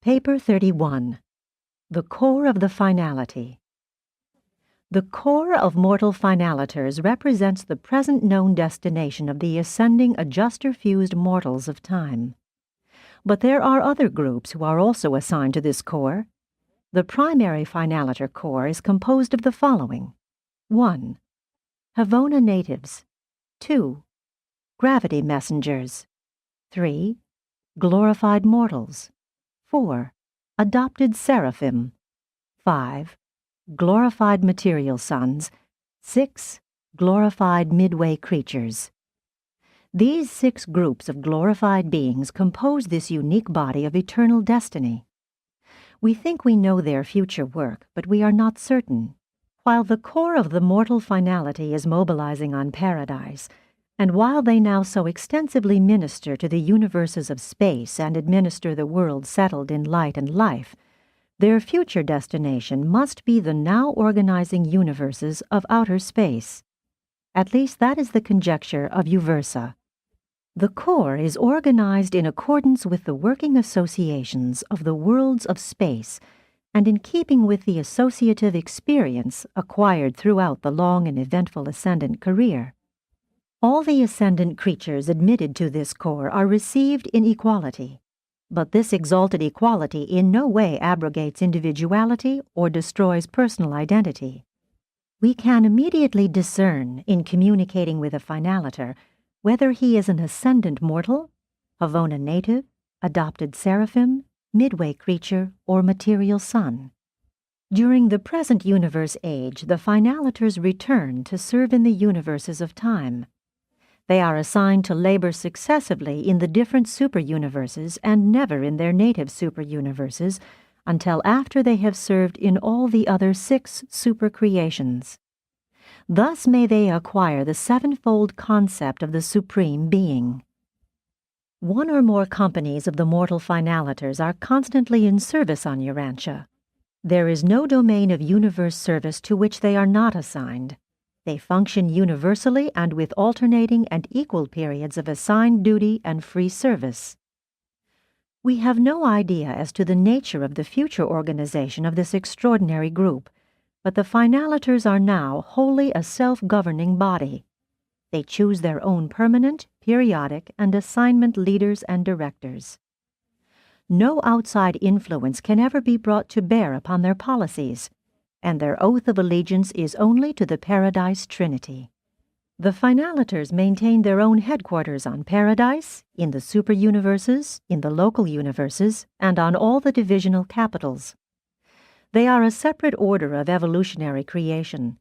Paper 31. The Core of the Finality. The core of mortal finaliters represents the present known destination of the ascending adjuster-fused mortals of time. But there are other groups who are also assigned to this core. The primary finaliter core is composed of the following: 1. Havona natives. 2. Gravity messengers. 3. Glorified mortals. 4. Adopted seraphim. 5. Glorified material sons. 6. Glorified midway creatures. These 6 groups of glorified beings compose this unique body of eternal destiny. We think we know their future work, but we are not certain. While the core of the mortal finality is mobilizing on paradise, and while they now so extensively minister to the universes of space and administer the world settled in light and life, their future destination must be the now organizing universes of outer space. At least that is the conjecture of Uversa. The core is organized in accordance with the working associations of the worlds of space and in keeping with the associative experience acquired throughout the long and eventful ascendant career. All the ascendant creatures admitted to this core are received in equality, but this exalted equality in no way abrogates individuality or destroys personal identity. We can immediately discern, in communicating with a finaliter, whether he is an ascendant mortal, Havona native, adopted seraphim, midway creature, or material son. During the present universe age, the finaliters return to serve in the universes of time. They are assigned to labor successively in the different superuniverses and never in their native superuniverses until after they have served in all the other 6 supercreations. Thus may they acquire the 7-fold concept of the Supreme Being. One or more companies of the mortal finaliters are constantly in service on Urantia. There is no domain of universe service to which they are not assigned. They function universally and with alternating and equal periods of assigned duty and free service. We have no idea as to the nature of the future organization of this extraordinary group, but the finaliters are now wholly a self-governing body. They choose their own permanent, periodic, and assignment leaders and directors. No outside influence can ever be brought to bear upon their policies, and their oath of allegiance is only to the Paradise Trinity. The finaliters maintain their own headquarters on Paradise, in the superuniverses, in the local universes, and on all the divisional capitals. They are a separate order of evolutionary creation.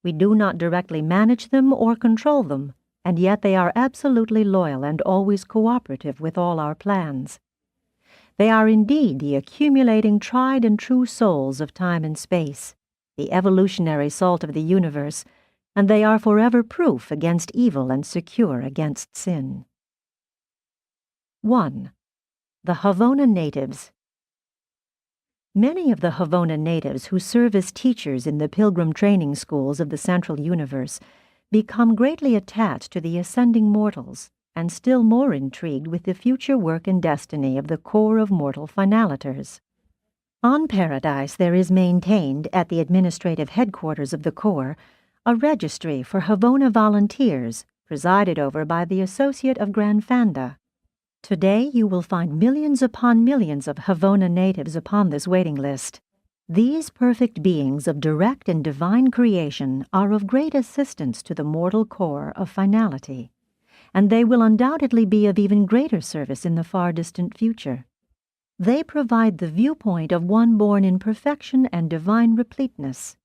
We do not directly manage them or control them, and yet they are absolutely loyal and always cooperative with all our plans. They are indeed the accumulating tried and true souls of time and space, the evolutionary salt of the universe, and they are forever proof against evil and secure against sin. 1. The Havona natives. Many of the Havona natives who serve as teachers in the pilgrim training schools of the central universe become greatly attached to the ascending mortals, and still more intrigued with the future work and destiny of the core of mortal finaliters. On Paradise there is maintained, at the administrative headquarters of the core, a registry for Havona volunteers, presided over by the Associate of Grand Fanda. Today you will find millions upon millions of Havona natives upon this waiting list. These perfect beings of direct and divine creation are of great assistance to the mortal core of finality, and they will undoubtedly be of even greater service in the far-distant future. They provide the viewpoint of one born in perfection and divine repleteness.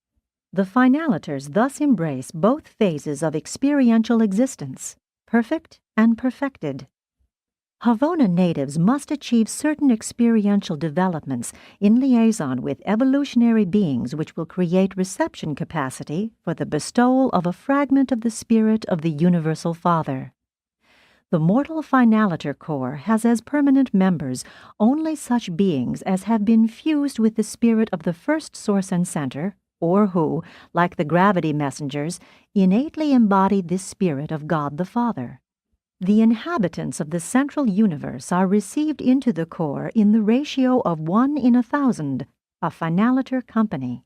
The finaliters thus embrace both phases of experiential existence, perfect and perfected. Havona natives must achieve certain experiential developments in liaison with evolutionary beings which will create reception capacity for the bestowal of a fragment of the spirit of the Universal Father. The mortal finaliter core has as permanent members only such beings as have been fused with the spirit of the first source and center, or who, like the gravity messengers, innately embody this spirit of God the Father. The inhabitants of the central universe are received into the core in the ratio of 1 in 1,000, a finaliter company.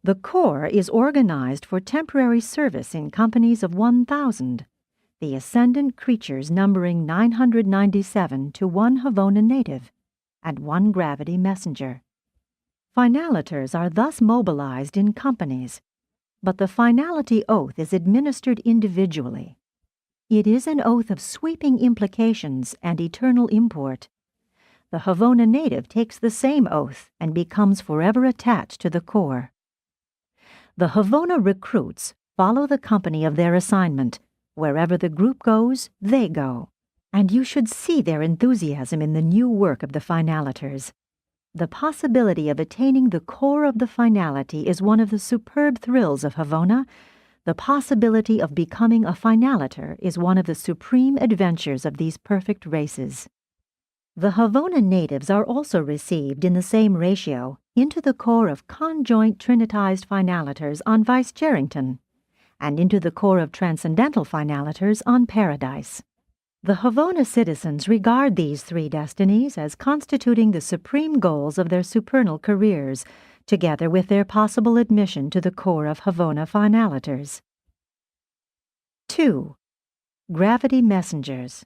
The core is organized for temporary service in companies of 1,000, the ascendant creatures numbering 997 to 1 Havona native and 1 gravity messenger. Finaliters are thus mobilized in companies, but the finality oath is administered individually. It is an oath of sweeping implications and eternal import. The Havona native takes the same oath and becomes forever attached to the core. The Havona recruits follow the company of their assignment. Wherever the group goes, they go. And you should see their enthusiasm in the new work of the finaliters. The possibility of attaining the core of the finality is one of the superb thrills of Havona. The possibility of becoming a finaliter is one of the supreme adventures of these perfect races. The Havona natives are also received in the same ratio into the core of conjoint trinitized finaliters on Vice Jerrington, and into the core of transcendental finaliters on Paradise. The Havona citizens regard these 3 destinies as constituting the supreme goals of their supernal careers, together with their possible admission to the core of Havona finaliters. 2. Gravity messengers.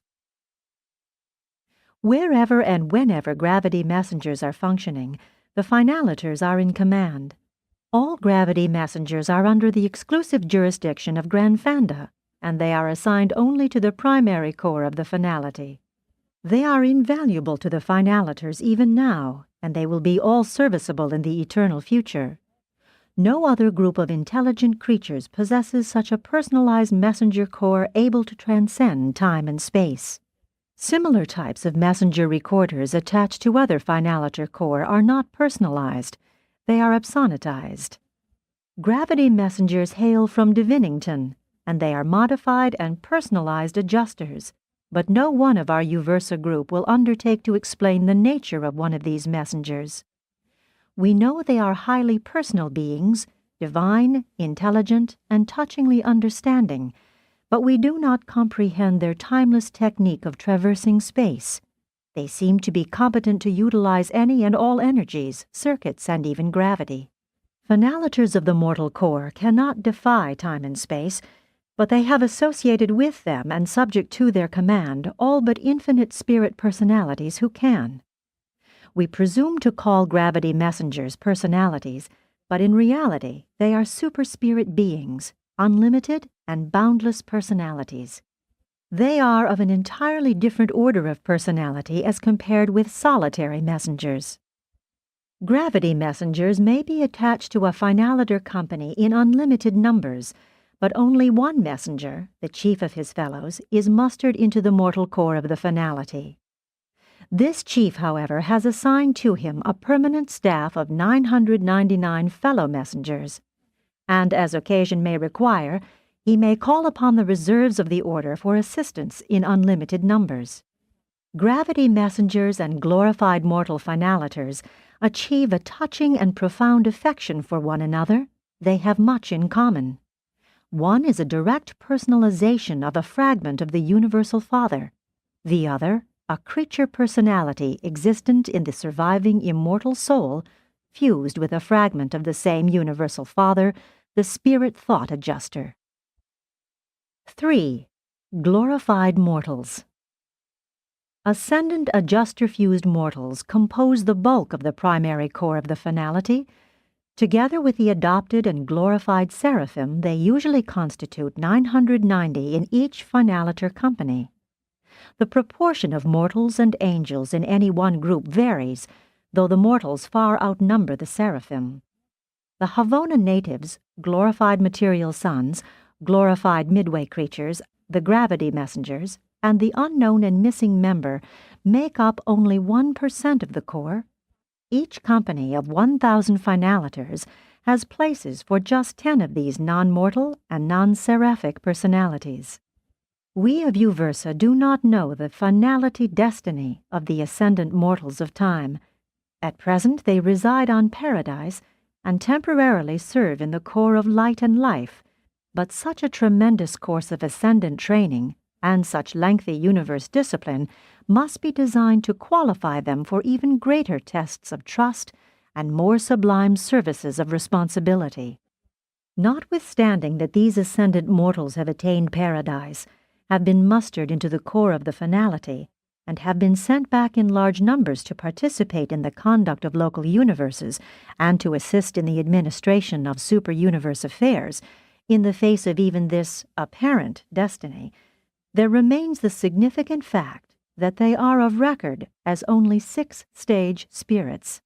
Wherever and whenever gravity messengers are functioning, the finaliters are in command. All gravity messengers are under the exclusive jurisdiction of Granfanda, and they are assigned only to the primary core of the finality. They are invaluable to the finaliters even now, and they will be all serviceable in the eternal future. No other group of intelligent creatures possesses such a personalized messenger core able to transcend time and space. Similar types of messenger recorders attached to other finaliter core are not personalized. They are epsonitized. Gravity messengers hail from Divinington, and they are modified and personalized adjusters, but no one of our Uversa group will undertake to explain the nature of one of these messengers. We know they are highly personal beings, divine, intelligent, and touchingly understanding, but we do not comprehend their timeless technique of traversing space. They seem to be competent to utilize any and all energies, circuits, and even gravity. Finaliters of the mortal core cannot defy time and space, but they have associated with them and subject to their command all but infinite spirit personalities who can. We presume to call gravity messengers personalities, but in reality they are super-spirit beings, unlimited and boundless personalities. They are of an entirely different order of personality as compared with solitary messengers. Gravity messengers may be attached to a finaliter company in unlimited numbers, but only one messenger, the chief of his fellows, is mustered into the mortal core of the finality. This chief, however, has assigned to him a permanent staff of 999 fellow messengers, and as occasion may require, he may call upon the reserves of the order for assistance in unlimited numbers. Gravity messengers and glorified mortal finaliters achieve a touching and profound affection for one another. They have much in common. One is a direct personalization of a fragment of the Universal Father. The other, a creature personality existent in the surviving immortal soul, fused with a fragment of the same Universal Father, the Spirit Thought Adjuster. 3. Glorified mortals. Ascendant adjuster-fused mortals compose the bulk of the primary core of the finality. Together with the adopted and glorified seraphim, they usually constitute 990 in each finaliter company. The proportion of mortals and angels in any one group varies, though the mortals far outnumber the seraphim. The Havona natives, glorified material sons, glorified midway creatures, the gravity messengers, and the unknown and missing member make up only 1% of the core. Each company of 1,000 finaliters has places for just 10 of these non-mortal and non-seraphic personalities. We of Uversa do not know the finality destiny of the ascendant mortals of time. At present they reside on Paradise and temporarily serve in the core of light and life, but such a tremendous course of ascendant training, and such lengthy universe discipline must be designed to qualify them for even greater tests of trust and more sublime services of responsibility. Notwithstanding that these ascendant mortals have attained paradise, have been mustered into the core of the finality, and have been sent back in large numbers to participate in the conduct of local universes and to assist in the administration of super-universe affairs, in the face of even this apparent destiny, there remains the significant fact that they are of record as only sixth-stage spirits.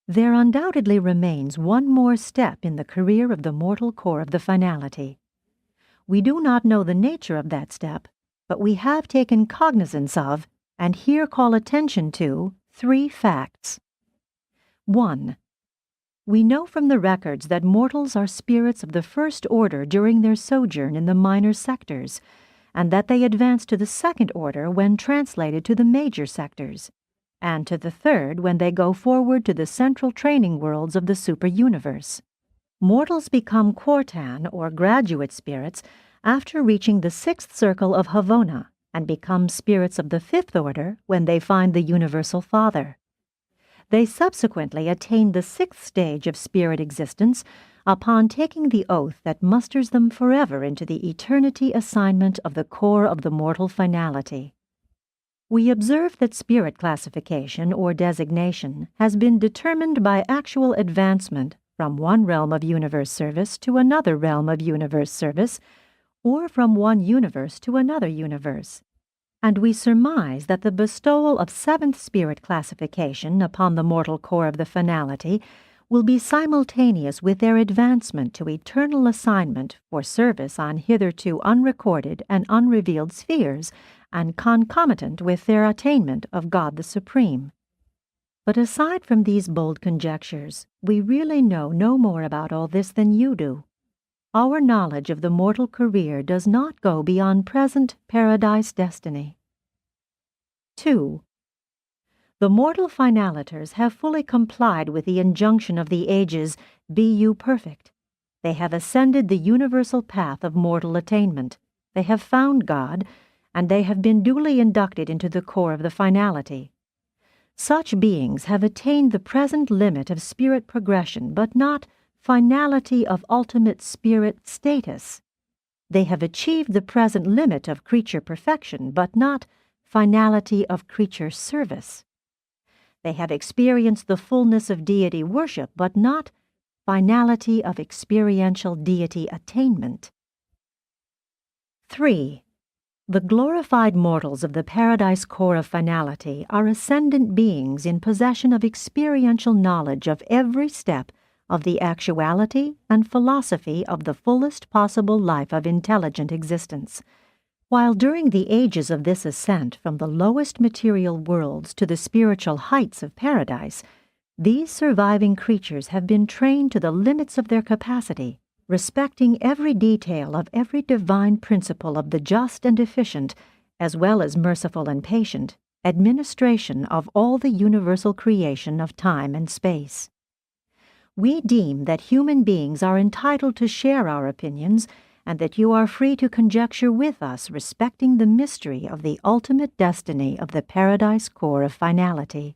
There undoubtedly remains one more step in the career of the mortal core of the finality. We do not know the nature of that step, but we have taken cognizance of, and here call attention to, 3 facts. 1. We know from the records that mortals are spirits of the first order during their sojourn in the minor sectors, and that they advance to the second order when translated to the major sectors, and to the third when they go forward to the central training worlds of the super-universe. Mortals become Quartan, or graduate spirits, after reaching the 6th circle of Havona, and become spirits of the 5th order when they find the Universal Father. They subsequently attain the 6th stage of spirit existence upon taking the oath that musters them forever into the eternity assignment of the core of the mortal finality. We observe that spirit classification or designation has been determined by actual advancement from one realm of universe service to another realm of universe service, or from one universe to another universe. And we surmise that the bestowal of 7th spirit classification upon the mortal core of the finality will be simultaneous with their advancement to eternal assignment for service on hitherto unrecorded and unrevealed spheres, and concomitant with their attainment of God the Supreme. But aside from these bold conjectures, we really know no more about all this than you do. Our knowledge of the mortal career does not go beyond present paradise destiny. 2. The mortal finaliters have fully complied with the injunction of the ages, "Be you perfect." They have ascended the universal path of mortal attainment. They have found God, and they have been duly inducted into the core of the finality. Such beings have attained the present limit of spirit progression, but not finality of ultimate spirit status. They have achieved the present limit of creature perfection, but not finality of creature service. They have experienced the fullness of deity worship, but not finality of experiential deity attainment. 3. The glorified mortals of the paradise core of finality are ascendant beings in possession of experiential knowledge of every step of the actuality and philosophy of the fullest possible life of intelligent existence. While during the ages of this ascent from the lowest material worlds to the spiritual heights of paradise, these surviving creatures have been trained to the limits of their capacity, respecting every detail of every divine principle of the just and efficient, as well as merciful and patient, administration of all the universal creation of time and space. We deem that human beings are entitled to share our opinions, and that you are free to conjecture with us respecting the mystery of the ultimate destiny of the paradise core of finality.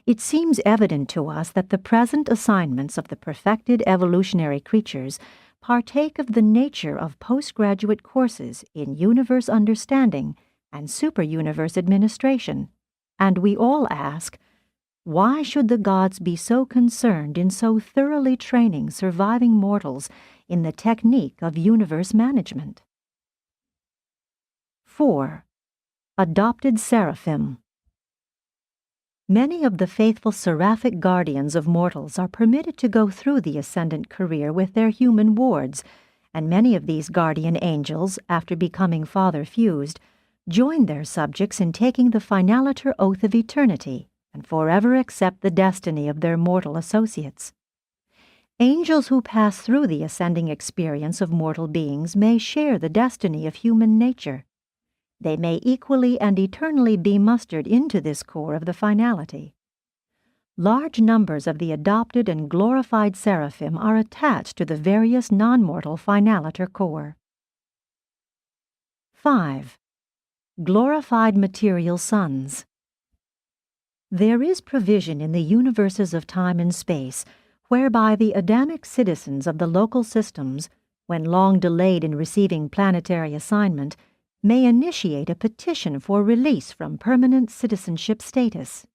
It seems evident to us that the present assignments of the perfected evolutionary creatures partake of the nature of postgraduate courses in universe understanding and super-universe administration, and we all ask, why should the gods be so concerned in so thoroughly training surviving mortals in the technique of universe management? 4. Adopted Seraphim. Many of the faithful seraphic guardians of mortals are permitted to go through the ascendant career with their human wards, and many of these guardian angels, after becoming father-fused, join their subjects in taking the finaliter oath of eternity, and forever accept the destiny of their mortal associates. Angels who pass through the ascending experience of mortal beings may share the destiny of human nature. They may equally and eternally be mustered into this core of the finality. Large numbers of the adopted and glorified seraphim are attached to the various non-mortal finaliter core. 5. Glorified material sons. There is provision in the universes of time and space whereby the Adamic citizens of the local systems, when long delayed in receiving planetary assignment, may initiate a petition for release from permanent citizenship status.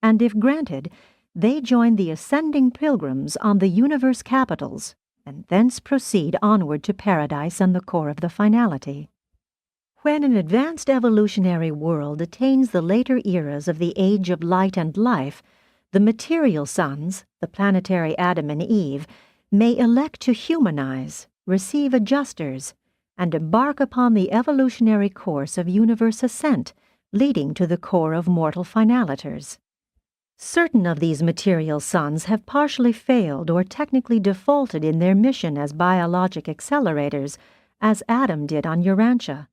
And if granted, they join the ascending pilgrims on the universe capitals, and thence proceed onward to paradise and the core of the finality. When an advanced evolutionary world attains the later eras of the age of light and life, the material sons, the planetary Adam and Eve, may elect to humanize, receive adjusters, and embark upon the evolutionary course of universe ascent, leading to the core of mortal finaliters. Certain of these material sons have partially failed or technically defaulted in their mission as biologic accelerators, as Adam did on Urantia.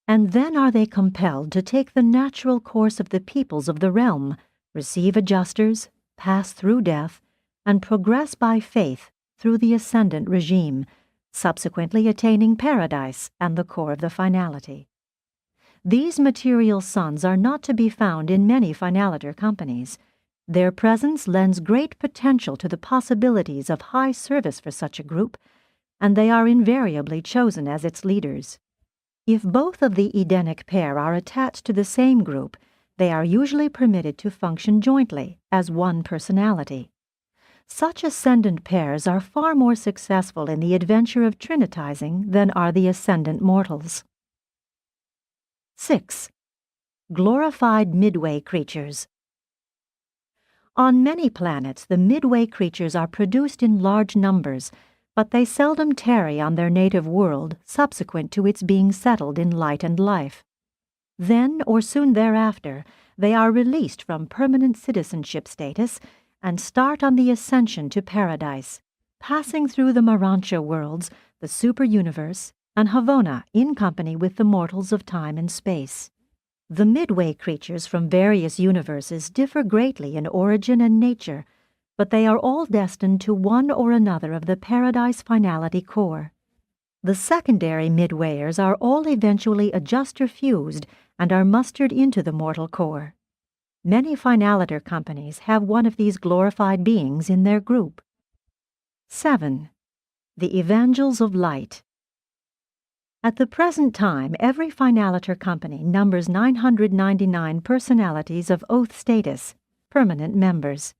And then are they compelled to take the natural course of the peoples of the realm, receive adjusters, pass through death, and progress by faith through the ascendant regime, subsequently attaining paradise and the core of the finality. These material sons are not to be found in many finaliter companies. Their presence lends great potential to the possibilities of high service for such a group, and they are invariably chosen as its leaders. If both of the Edenic pair are attached to the same group, they are usually permitted to function jointly as one personality. Such ascendant pairs are far more successful in the adventure of trinitizing than are the ascendant mortals. 6. Glorified midway creatures. On many planets, the midway creatures are produced in large numbers, but they seldom tarry on their native world subsequent to its being settled in light and life. Then, or soon thereafter, they are released from permanent citizenship status and start on the ascension to paradise, passing through the Urantia worlds, the Superuniverse, and Havona in company with the mortals of time and space. The midway creatures from various universes differ greatly in origin and nature, but they are all destined to one or another of the paradise finality core. The secondary midwayers are all eventually adjuster-fused and are mustered into the mortal core. Many finaliter companies have one of these glorified beings in their group. 7. The Evangels of Light. At the present time, every finaliter company numbers 999 personalities of oath status, permanent members.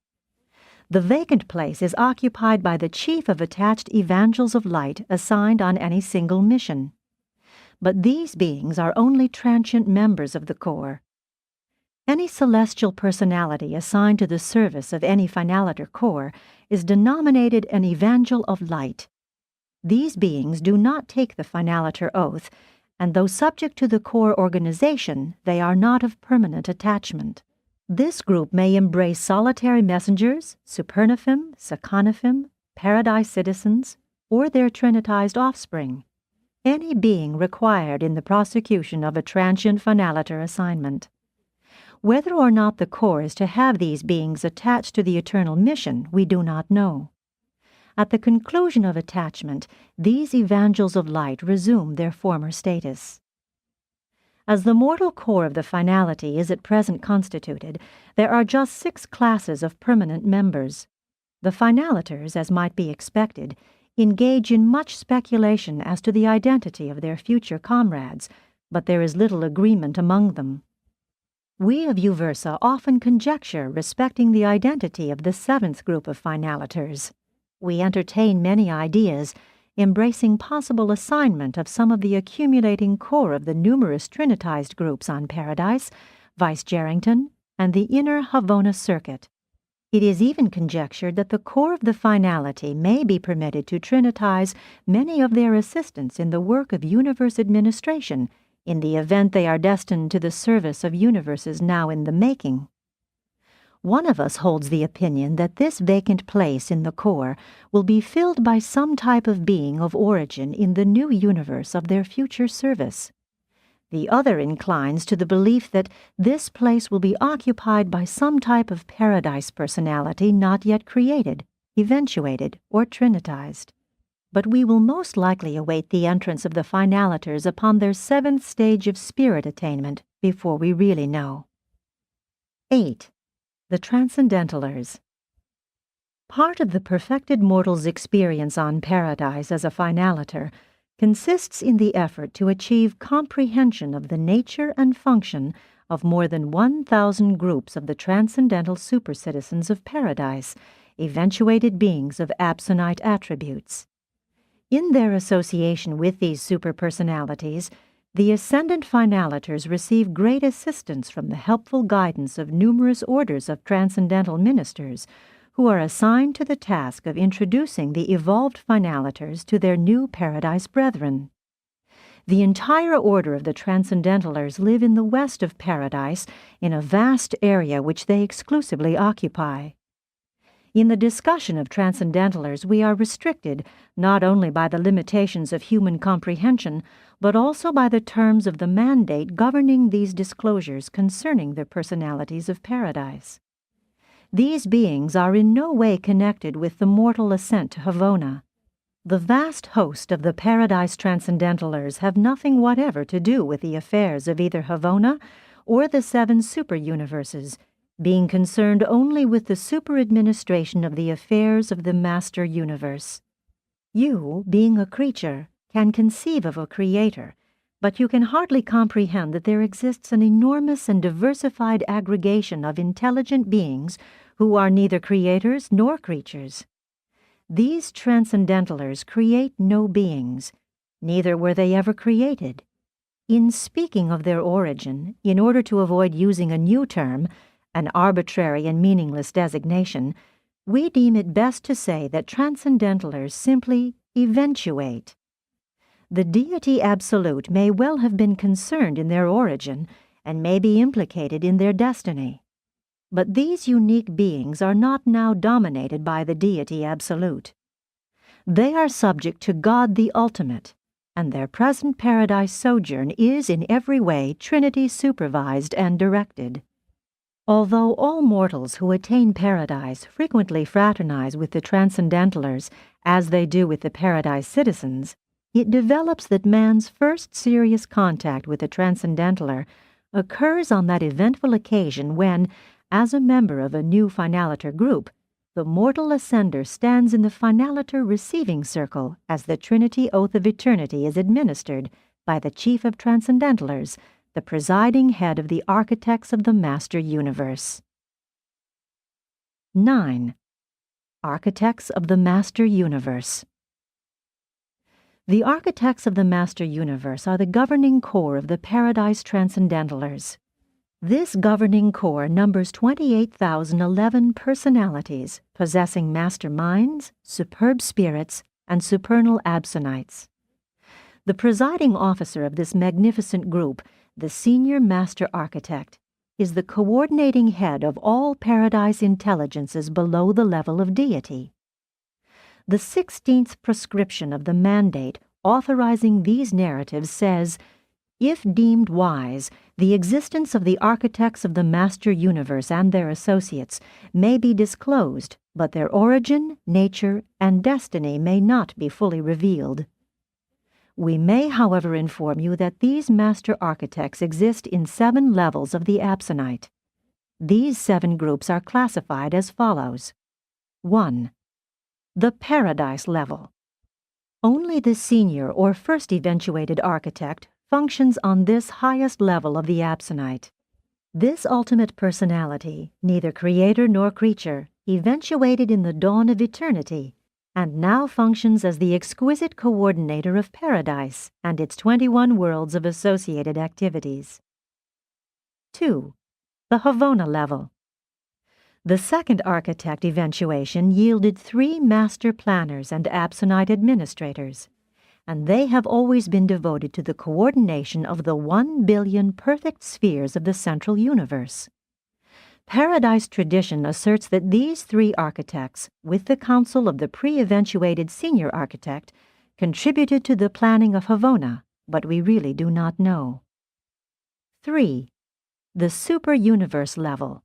The vacant place is occupied by the chief of attached Evangels of Light assigned on any single mission. But these beings are only transient members of the core. Any celestial personality assigned to the service of any finaliter core is denominated an Evangel of Light. These beings do not take the finaliter oath, and though subject to the core organization, they are not of permanent attachment. This group may embrace solitary messengers, supernaphim, seconaphim, paradise citizens, or their trinitized offspring, any being required in the prosecution of a transient finaliter assignment. Whether or not the core is to have these beings attached to the eternal mission, we do not know. At the conclusion of attachment, these Evangels of Light resume their former status. As the mortal core of the finality is at present constituted, there are just 6 classes of permanent members. The finaliters, as might be expected, engage in much speculation as to the identity of their future comrades, but there is little agreement among them. We of Uversa often conjecture respecting the identity of the 7th group of finaliters. We entertain many ideas, embracing possible assignment of some of the accumulating core of the numerous trinitized groups on Paradise, Vice Jerrington, and the inner Havona circuit. It is even conjectured that the core of the finality may be permitted to trinitize many of their assistants in the work of universe administration, in the event they are destined to the service of universes now in the making. One of us holds the opinion that this vacant place in the core will be filled by some type of being of origin in the new universe of their future service. The other inclines to the belief that this place will be occupied by some type of paradise personality not yet created, eventuated, or trinitized. but we will most likely await the entrance of the Finaliters upon their 7th stage of spirit attainment before we really know. 8. The Transcendentalers. Part of the perfected mortal's experience on Paradise as a Finaliter consists in the effort to achieve comprehension of the nature and function of more than 1,000 groups of the transcendental supercitizens of Paradise, eventuated beings of absonite attributes. In their association with these superpersonalities, the ascendant Finaliters receive great assistance from the helpful guidance of numerous orders of transcendental ministers, who are assigned to the task of introducing the evolved Finaliters to their new Paradise brethren. The entire order of the Transcendentalers live in the west of Paradise, in a vast area which they exclusively occupy. In the discussion of Transcendentalers, we are restricted not only by the limitations of human comprehension, but also by the terms of the mandate governing these disclosures concerning the personalities of Paradise. These beings are in no way connected with the mortal ascent to Havona. The vast host of the Paradise Transcendentalers have nothing whatever to do with the affairs of either Havona or the 7 superuniverses, being concerned only with the superadministration of the affairs of the Master Universe. You, being a creature, can conceive of a creator, but you can hardly comprehend that there exists an enormous and diversified aggregation of intelligent beings who are neither creators nor creatures. These Transcendentalers create no beings, neither were they ever created. In speaking of their origin, in order to avoid using a new term, an arbitrary and meaningless designation, we deem it best to say that Transcendentalers simply eventuate. The deity absolute may well have been concerned in their origin and may be implicated in their destiny. But these unique beings are not now dominated by the deity absolute. They are subject to God the ultimate, and their present Paradise sojourn is in every way Trinity supervised and directed. Although all mortals who attain Paradise frequently fraternize with the Transcendentalers, as they do with the Paradise citizens, it develops that man's first serious contact with the Transcendentaler occurs on that eventful occasion when, as a member of a new Finaliter group, the mortal ascender stands in the Finaliter receiving circle as the Trinity Oath of Eternity is administered by the Chief of Transcendentalers, the presiding head of the Architects of the Master Universe. 9. Architects of the Master Universe. The Architects of the Master Universe are the governing core of the Paradise Transcendentalers. This governing core numbers 28,011 personalities possessing master minds, superb spirits, and supernal absonites. The presiding officer of this magnificent group, the Senior Master Architect, is the coordinating head of all Paradise intelligences below the level of deity. The 16th prescription of the mandate authorizing these narratives says, "If deemed wise, the existence of the architects of the Master Universe and their associates may be disclosed, but their origin, nature, and destiny may not be fully revealed. We may, however, inform you that these Master Architects exist in 7 levels of the Absonite. These 7 groups are classified as follows. 1. The Paradise level. Only the senior or first eventuated architect functions on this highest level of the Absonite. This ultimate personality, neither creator nor creature, eventuated in the dawn of eternity, and now functions as the exquisite coordinator of Paradise and its 21 worlds of associated activities. 2. The Havona level. The second architect eventuation yielded 3 master planners and Absonite administrators, and they have always been devoted to the coordination of the 1 billion perfect spheres of the central universe. Paradise tradition asserts that these 3 architects, with the counsel of the pre-eventuated senior architect, contributed to the planning of Havona, but we really do not know. 3. The Superuniverse level.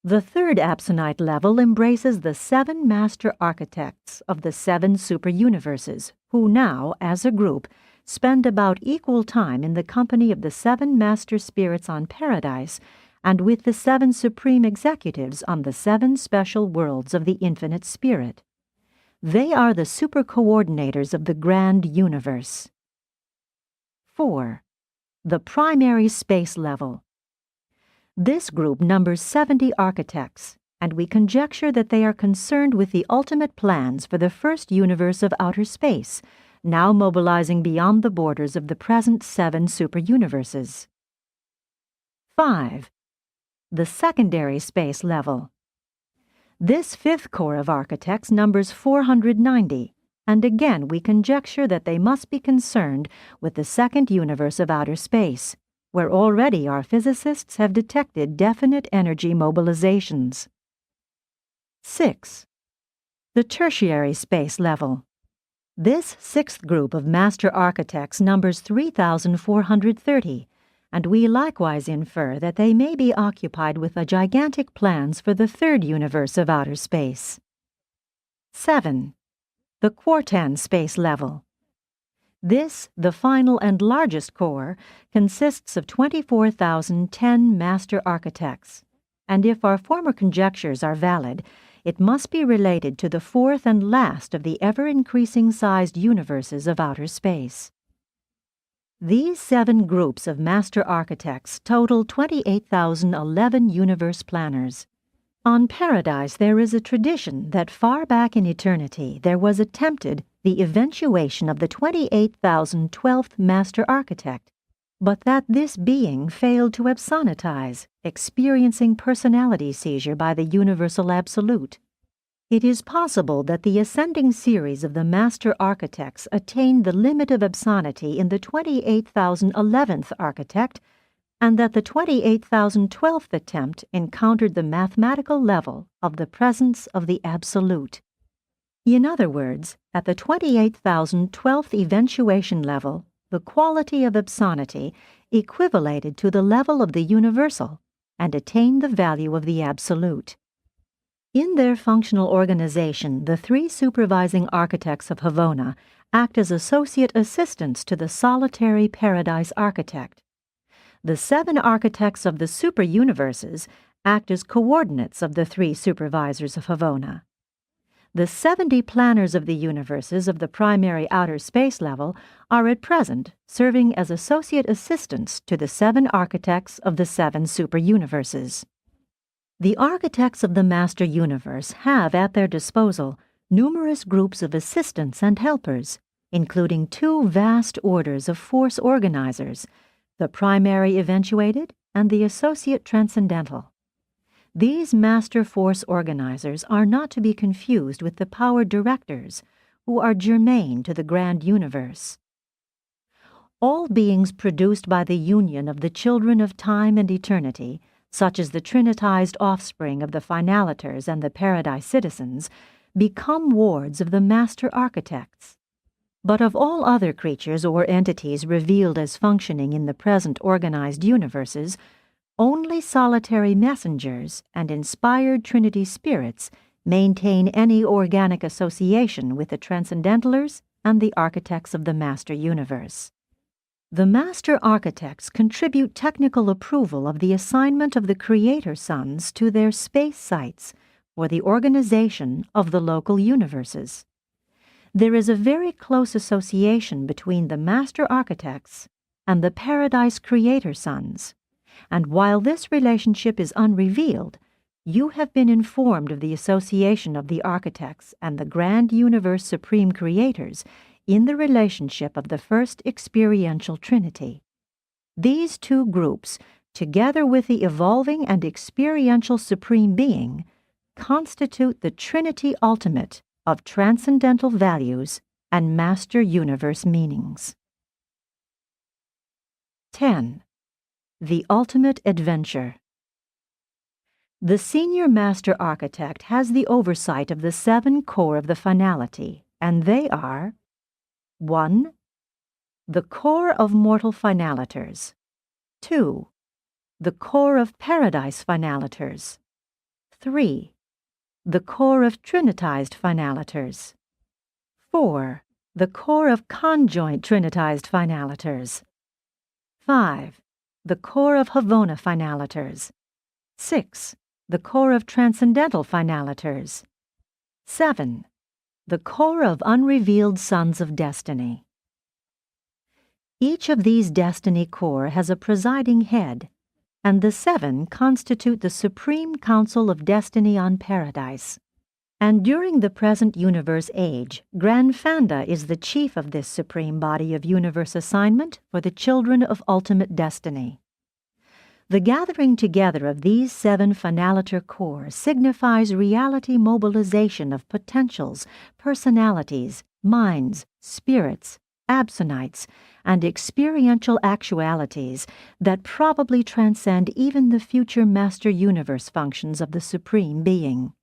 The third Absonite level embraces the 7 master architects of the 7 superuniverses, who now, as a group, spend about equal time in the company of the 7 master spirits on Paradise and with the 7 supreme executives on the 7 special worlds of the infinite spirit. They are the super-coordinators of the grand universe. 4. The primary space level. This group numbers 70 architects, and we conjecture that they are concerned with the ultimate plans for the first universe of outer space, now mobilizing beyond the borders of the present 7 superuniverses. 5. The secondary space level. This 5th corps of architects numbers 490, and again we conjecture that they must be concerned with the second universe of outer space, where already our physicists have detected definite energy mobilizations. 6. The tertiary space level. This 6th group of master architects numbers 3,430, and we likewise infer that they may be occupied with the gigantic plans for the 3rd universe of outer space. 7. The quartan space level. This, the final and largest corps, consists of 24,010 master architects, and if our former conjectures are valid, it must be related to the 4th and last of the ever-increasing sized universes of outer space. These 7 groups of master architects total 28,011 universe planners. On Paradise there is a tradition that far back in eternity there was attempted the eventuation of the 28,012th master architect, but that this being failed to absonitize, experiencing personality seizure by the universal absolute. It is possible that the ascending series of the master architects attained the limit of absonity in the 28,011th architect, and that the 28,012th attempt encountered the mathematical level of the presence of the absolute. In other words, at the 28,012th eventuation level, the quality of absonity equivalated to the level of the universal and attained the value of the absolute. In their functional organization, the 3 supervising architects of Havona act as associate assistants to the solitary Paradise architect. The 7 architects of the superuniverses act as coordinates of the 3 supervisors of Havona. The 70 planners of the universes of the primary outer space level are at present serving as associate assistants to the 7 architects of the 7 superuniverses. The architects of the master universe have at their disposal numerous groups of assistants and helpers, including 2 vast orders of force organizers, the primary eventuated and the associate transcendental. These master force organizers are not to be confused with the power directors, who are germane to the grand universe. All beings produced by the union of the children of time and eternity, such as the trinitized offspring of the finaliters and the Paradise citizens, become wards of the master architects. But of all other creatures or entities revealed as functioning in the present organized universes, only solitary messengers and inspired Trinity spirits maintain any organic association with the transcendentalers and the architects of the master universe. The master architects contribute technical approval of the assignment of the creator sons to their space sites for the organization of the local universes. There is a very close association between the master architects and the Paradise creator sons, and while this relationship is unrevealed, you have been informed of the association of the architects and the grand universe supreme creators in the relationship of the first experiential Trinity. These 2 groups, together with the evolving and experiential Supreme Being, constitute the Trinity ultimate of transcendental values and master universe meanings. 10. The ultimate adventure. The senior master architect has the oversight of the 7 corps of the finality, and they are 1. The corps of mortal finaliters. 2. The corps of Paradise finaliters. 3. The core of trinitized finaliters. 4. The core of conjoint trinitized finaliters. 5. The core of Havona finaliters. 6. The core of transcendental finaliters. 7. The core of unrevealed sons of destiny. Each of these destiny core has a presiding head, and the 7 constitute the Supreme Council of Destiny on Paradise. And during the present universe age, Gran Fanda is the chief of this supreme body of universe assignment for the children of ultimate destiny. The gathering together of these 7 finaliter core signifies reality mobilization of potentials, personalities, minds, spirits, absonites, and experiential actualities that probably transcend even the future master universe functions of the Supreme Being.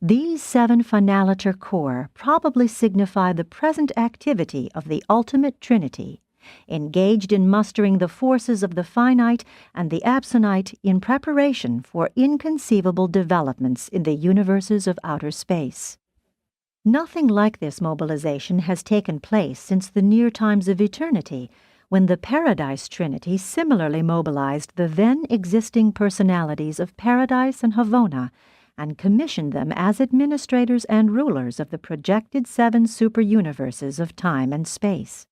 These 7 finaliter core probably signify the present activity of the ultimate Trinity, engaged in mustering the forces of the finite and the absonite in preparation for inconceivable developments in the universes of outer space. Nothing like this mobilization has taken place since the near times of eternity, when the Paradise Trinity similarly mobilized the then existing personalities of Paradise and Havona and commissioned them as administrators and rulers of the projected 7 superuniverses of time and space.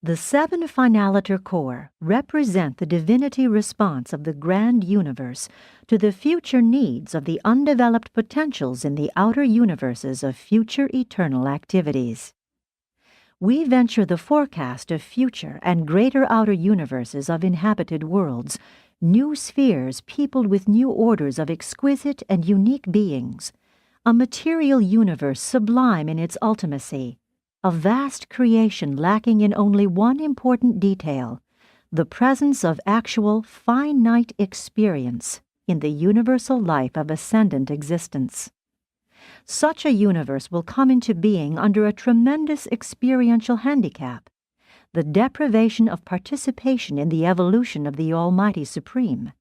The 7 finaliter core represent the divinity response of the grand universe to the future needs of the undeveloped potentials in the outer universes of future eternal activities. We venture the forecast of future and greater outer universes of inhabited worlds, new spheres peopled with new orders of exquisite and unique beings, a material universe sublime in its ultimacy, a vast creation lacking in only one important detail, the presence of actual finite experience in the universal life of ascendant existence. Such a universe will come into being under a tremendous experiential handicap, the deprivation of participation in the evolution of the Almighty Supreme.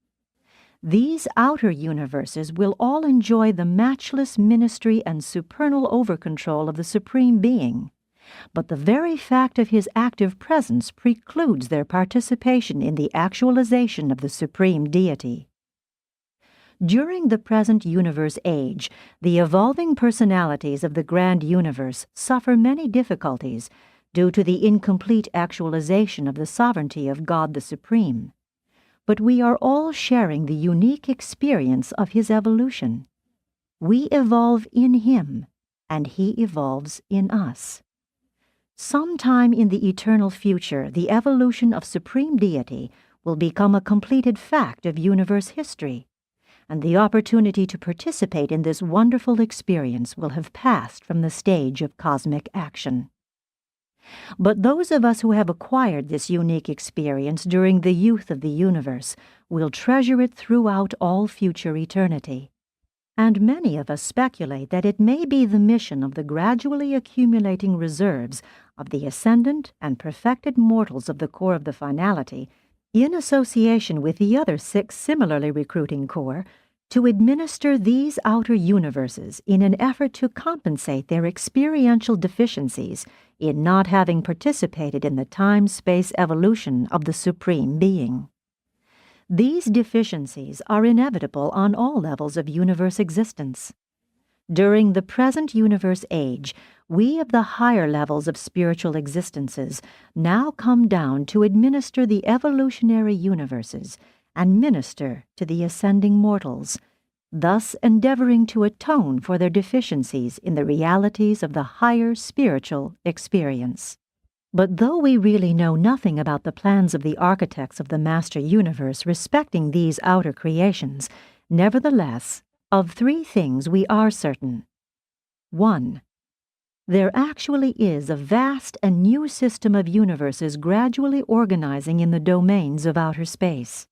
These outer universes will all enjoy the matchless ministry and supernal overcontrol of the Supreme Being, but the very fact of his active presence precludes their participation in the actualization of the Supreme Deity. During the present universe age, the evolving personalities of the grand universe suffer many difficulties due to the incomplete actualization of the sovereignty of God the Supreme. But we are all sharing the unique experience of his evolution. We evolve in him, and he evolves in us. Sometime in the eternal future, the evolution of Supreme Deity will become a completed fact of universe history, and the opportunity to participate in this wonderful experience will have passed from the stage of cosmic action. But those of us who have acquired this unique experience during the youth of the universe will treasure it throughout all future eternity. And many of us speculate that it may be the mission of the gradually accumulating reserves of the ascendant and perfected mortals of the core of the finality, in association with the other 6 similarly recruiting core, to administer these outer universes in an effort to compensate their experiential deficiencies in not having participated in the time-space evolution of the Supreme Being. These deficiencies are inevitable on all levels of universe existence. During the present universe age, we of the higher levels of spiritual existences now come down to administer the evolutionary universes and minister to the ascending mortals, thus endeavoring to atone for their deficiencies in the realities of the higher spiritual experience. But though we really know nothing about the plans of the architects of the Master Universe respecting these outer creations, nevertheless, of 3 things we are certain. 1. There actually is a vast and new system of universes gradually organizing in the domains of outer space.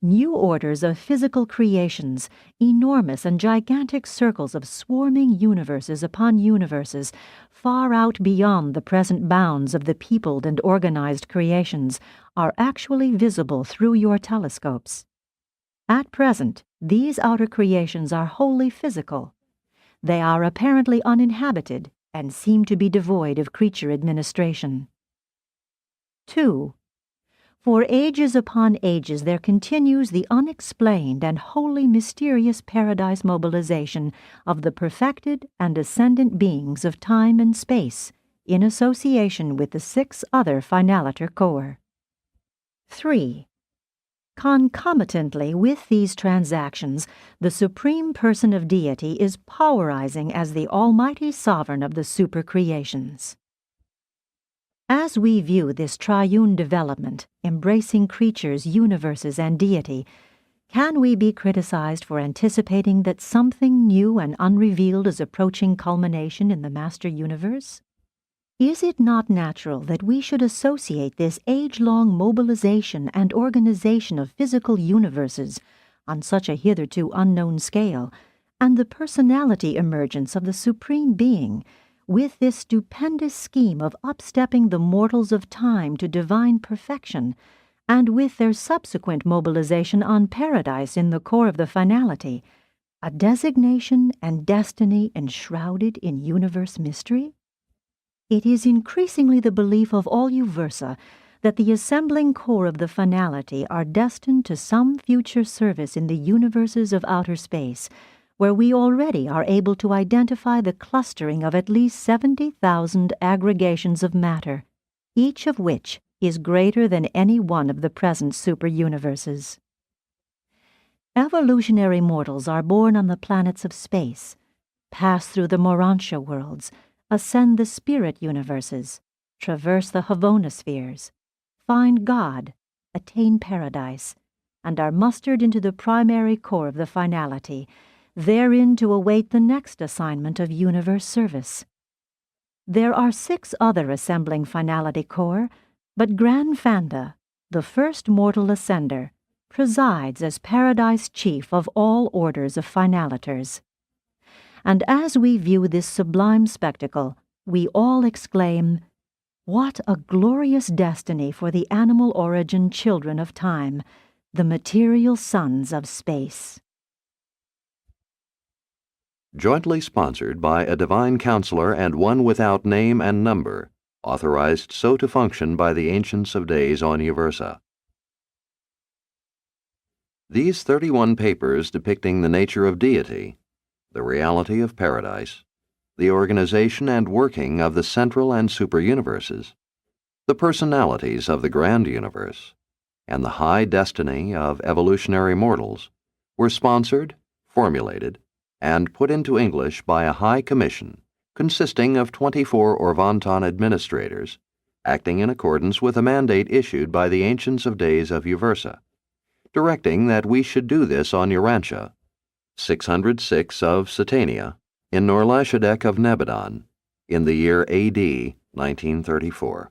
New orders of physical creations, enormous and gigantic circles of swarming universes upon universes, far out beyond the present bounds of the peopled and organized creations, are actually visible through your telescopes. At present, these outer creations are wholly physical. They are apparently uninhabited and seem to be devoid of creature administration. 2. For ages upon ages there continues the unexplained and wholly mysterious paradise mobilization of the perfected and ascendant beings of time and space in association with the 6 other finaliter corps. 3. Concomitantly with these transactions, the Supreme Person of Deity is powerizing as the Almighty Sovereign of the supercreations. As we view this triune development, embracing creatures, universes, and deity, can we be criticized for anticipating that something new and unrevealed is approaching culmination in the Master Universe? Is it not natural that we should associate this age-long mobilization and organization of physical universes on such a hitherto unknown scale, and the personality emergence of the Supreme Being, with this stupendous scheme of upstepping the mortals of time to divine perfection, and with their subsequent mobilization on paradise in the core of the finality, a designation and destiny enshrouded in universe mystery? It is increasingly the belief of all Uversa that the assembling core of the finality are destined to some future service in the universes of outer space, where we already are able to identify the clustering of at least 70,000 aggregations of matter, each of which is greater than any one of the present superuniverses. Evolutionary mortals are born on the planets of space, pass through the Urantia worlds, ascend the spirit universes, traverse the Havonospheres, find God, attain paradise, and are mustered into the primary core of the finality, therein to await the next assignment of universe service. There are 6 other assembling finality corps, but Gran Fanda, the first mortal ascender, presides as paradise chief of all orders of finaliters. And as we view this sublime spectacle, we all exclaim, "What a glorious destiny for the animal origin children of time, the material sons of space." Jointly sponsored by a divine counselor and one without name and number, authorized so to function by the Ancients of Days on Uversa. These 31 papers depicting the nature of deity, the reality of paradise, the organization and working of the central and superuniverses, the personalities of the grand universe, and the high destiny of evolutionary mortals, were sponsored, formulated, and put into English by a high commission consisting of 24 Orvanton administrators, acting in accordance with a mandate issued by the Ancients of Days of Uversa, directing that we should do this on Urantia, 606 of Satania, in Norlashadek of Nebadon, in the year A.D. 1934.